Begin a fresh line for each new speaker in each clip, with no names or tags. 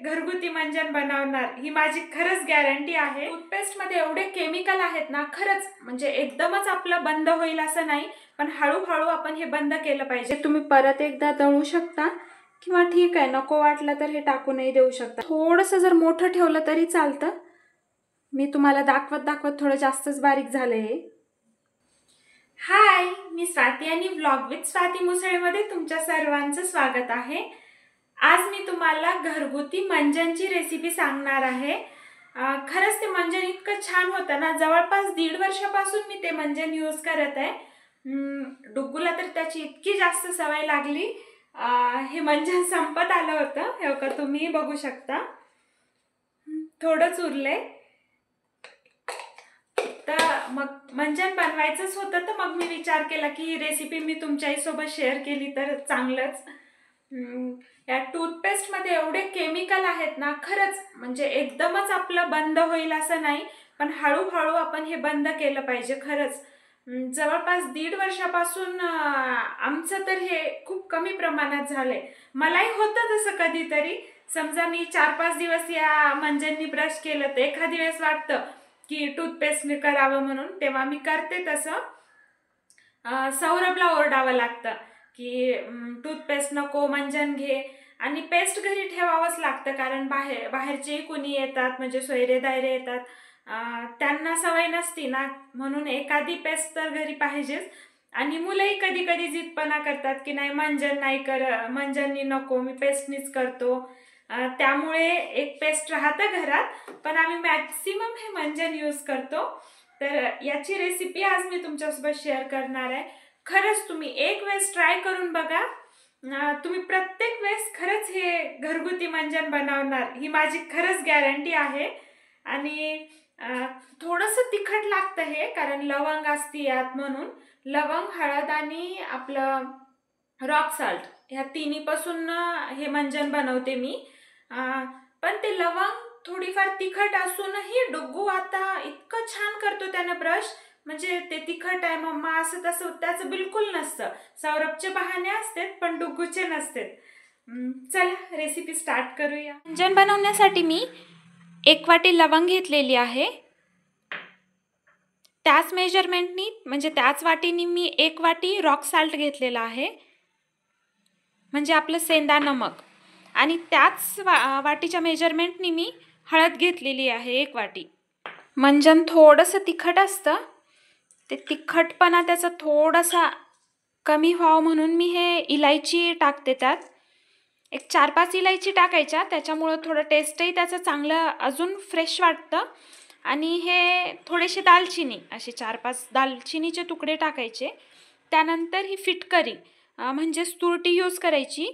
घरगुती मंजन बनवणार ही माझी खरंच गॅरंटी आहे। टूथपेस्टमध्ये एवढे केमिकल आहेत ना, खरंच म्हणजे एकदमच आपलं बंद होईल असं नाही, पण हळूहळू आपण हे बंद केलं पाहिजे। तुम्ही परत एकदा दळू शकता किंवा ठीक आहे नको वाटलं तर हे टाकूनही देऊ शकता। थोडंसं जर मोठं ठेवलं तरी चालतं। मी तुम्हाला दाखवत थोडं जास्तच बारीक झालंय हे। हाय, मी स्वाती आणि व्लॉग विथ स्वाती मुसळेमध्ये तुमच्या सर्वांचं स्वागत आहे। आज मी तुम्हाला घरगुती मंजनची रेसिपी सांगणार आहे। खरंच ते मंजन इतकं छान होतं ना, जवळपास 1.5 वर्षापासून मी ते मंजन यूज करत आहे। डुग्गूला तर त्याची इतकी जास्त सवय लागली, हे मंजन संपत आलं होतं। हे बघा तुम्ही बघू शकता, थोडंच उरलंय। तर मग मंजन बनवायचंच होतं, तर मग मी विचार केला की ही रेसिपी मी तुमच्याही सोबत शेअर केली तर चांगलंच। या टूथपेस्टमध्ये एवढे केमिकल आहेत ना, खरंच म्हणजे एकदमच आपलं बंद होईल असं नाही, पण हळूहळू आपण हे बंद केलं पाहिजे। खरंच जवळपास 1.5 वर्षापासून आमचं तर हे खूप कमी प्रमाणात झालंय। मलाही होतं तसं कधीतरी, समजा मी 4-5 दिवस या मंजननी ब्रश केलं तर एखादी वेळेस वाटतं की टूथपेस्टने करावं म्हणून, तेव्हा मी करते तसं। सौरभला ओरडावं लागतं की टूथपेस्ट नको मंजन घे, आणि पेस्ट घरी ठेवावंच लागतं, कारण बाहेरचेही कुणी येतात म्हणजे सोयरे दायरे येतात, त्यांना सवय नसती ना, म्हणून एखादी पेस्ट तर घरी पाहिजेच। आणि मुलंही कधी कधी जिदपणा करतात की नाही मंजन नाही मंजननी नको, मी पेस्टनीच करतो। त्यामुळे एक पेस्ट राहतं घरात, पण आम्ही मॅक्सिमम हे मंजन यूज करतो। तर याची रेसिपी आज मी तुमच्यासोबत शेअर करणार आहे। खरंच तुम्ही एक वेळेस ट्राय करून बघा, तुम्ही प्रत्येक वेळेस खरंच हे घरगुती मंजन बनवणार ही माझी खरंच गॅरंटी आहे। आणि थोडंसं तिखट लागतं हे, कारण लवंग असते यात, म्हणून लवंग, हळद आणि आपलं रॉक सॉल्ट ह्या तिन्हीपासून हे मंजन बनवते मी। पण ते लवंग थोडीफार तिखट असूनही डुग्गू आता इतकं छान करतो त्यानं ब्रश, म्हणजे ते तिखट आहे मम्मा असं तसं त्याचं बिलकुल नसतं। सौरभचे बहाणे असतात पण डुग्गूचे नसतात। चला रेसिपी स्टार्ट करूया। मंजन बनवण्यासाठी मी 1 वाटी लवंग घेतलेली आहे, त्याच मेजरमेंटनी म्हणजे त्याच वाटीनी मी 1 वाटी रॉक सॉल्ट घेतलेला आहे, म्हणजे आपलं सेंदा नमक। आणि त्याच वाटीच्या मेजरमेंटनी मी हळद घेतलेली आहे 1 वाटी। मंजन थोडंसं तिखट असतं, ते तिखटपणा त्याचा थोडासा कमी व्हावं म्हणून मी हे इलायची टाकते। त्यात एक 4-5 इलायची टाकायच्या, त्याच्यामुळं थोडं टेस्टही त्याचं चांगलं अजून फ्रेश वाटतं। आणि हे थोडेसे दालचिनी, असे 4-5 दालचिनीचे तुकडे टाकायचे। त्यानंतर ही फिटकरी म्हणजेच तुरटी यूज करायची।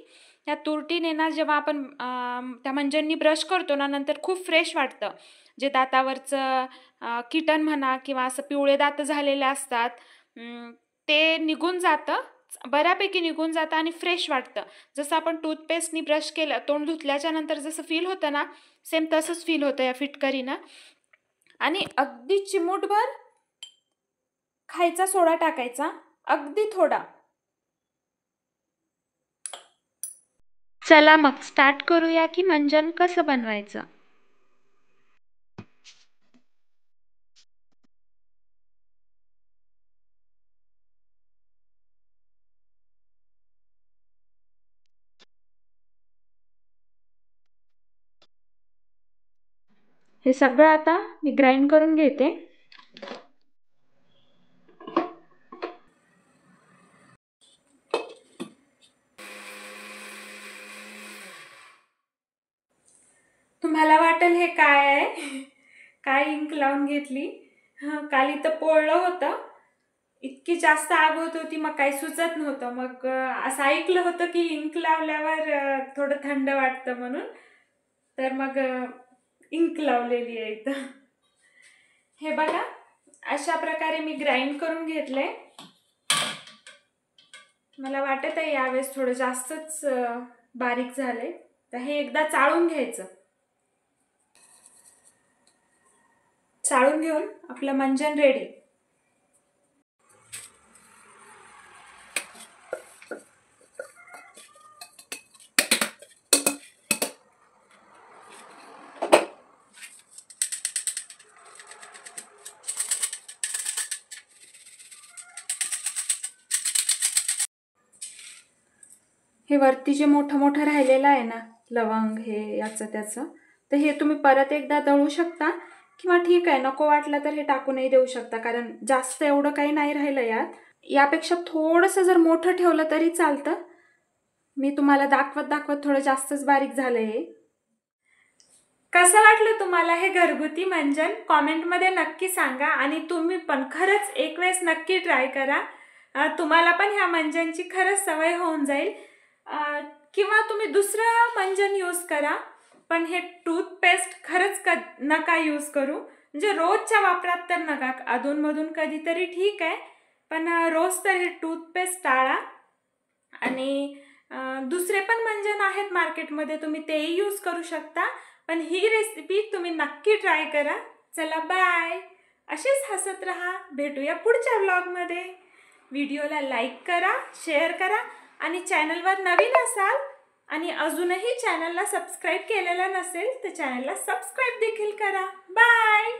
या तुरटीने ना जेव्हा आपण त्या मंजननी ब्रश करतो ना, नंतर खूप फ्रेश वाटतं। जे दातावरचं किटन म्हणा किंवा असं पिवळे दात झालेले असतात, ते निघून जातं, बऱ्यापैकी निघून जातं आणि फ्रेश वाटतं। जसं आपण टूथपेस्टनी ब्रश केलं, तोंड धुतल्याच्या नंतर जसं फील होतं ना, सेम तसंच फील होतं या फिटकरीनं। आणि अगदी चिमूटभर खायचा सोडा टाकायचा, अगदी थोडा। चला मग स्टार्ट करूया की मंजन कसं बनवायचं। हे सगळं आता मी ग्राइंड करून घेते। तुम्हाला वाटेल हे काय आहे, काय इंक लावून घेतली। काल इथं पोळलं होतं, इतकी जास्त आग होत होती, मग काही सुचत नव्हतं। मग असं ऐकलं होतं की इंक लावल्यावर थोडं थंड वाटतं म्हणून, तर मग इंक लावलेली आहे इथं। हे बघा अशा प्रकारे मी ग्राइंड करून घेतलंय। मला वाटत आहे यावेळेस थोडं जास्तच बारीक झालंय, तर हे एकदा चाळून घ्यायचं। चाळून घेऊन आपलं मंजन रेडी। हे वरती जे मोठं मोठं राहिलेलं आहे ना लवंग हे याचं त्याचं, तर हे तुम्ही परत एकदा दळू शकता किंवा ठीक आहे नको वाटलं तर हे टाकूनही देऊ शकता, कारण जास्त एवढं काही नाही राहिलं यात. यापेक्षा थोडंसं जर मोठं ठेवलं तरी चालतं. मी तुम्हाला दाखवत थोडं जास्तच बारीक झालं हे. कसं वाटलं तुम्हाला हे घरगुती मंजन? कॉमेंटमध्ये नक्की सांगा आणि तुम्ही पण खरंच एक वेळेस नक्की ट्राय करा. तुम्हाला पण ह्या मंजनची खरंच सवय होऊन जाईल. किंवा तुम्ही दुसरं मंजन यूज करा, पण हे टूथपेस्ट खरंच नका यूज करू. म्हणजे रोजच्या वापरात तर नका, अधूनमधून कधीतरी ठीक आहे, पण रोज तर हे टूथपेस्ट टाळा. आणि दुसरे पण मंजन आहेत मार्केटमध्ये, तुम्ही तेही यूज करू शकता, पण ही रेसिपी तुम्ही नक्की ट्राय करा. चला बाय. असेच हसत राहा. भेटूया पुढच्या व्लॉगमध्ये. व्हिडिओला लाईक करा, शेअर करा आणि चॅनलवर नवीन असाल आणि अजूनही चॅनलला सबस्क्राईब केलेलं नसेल तर चॅनलला सबस्क्राईब देखील करा. बाय.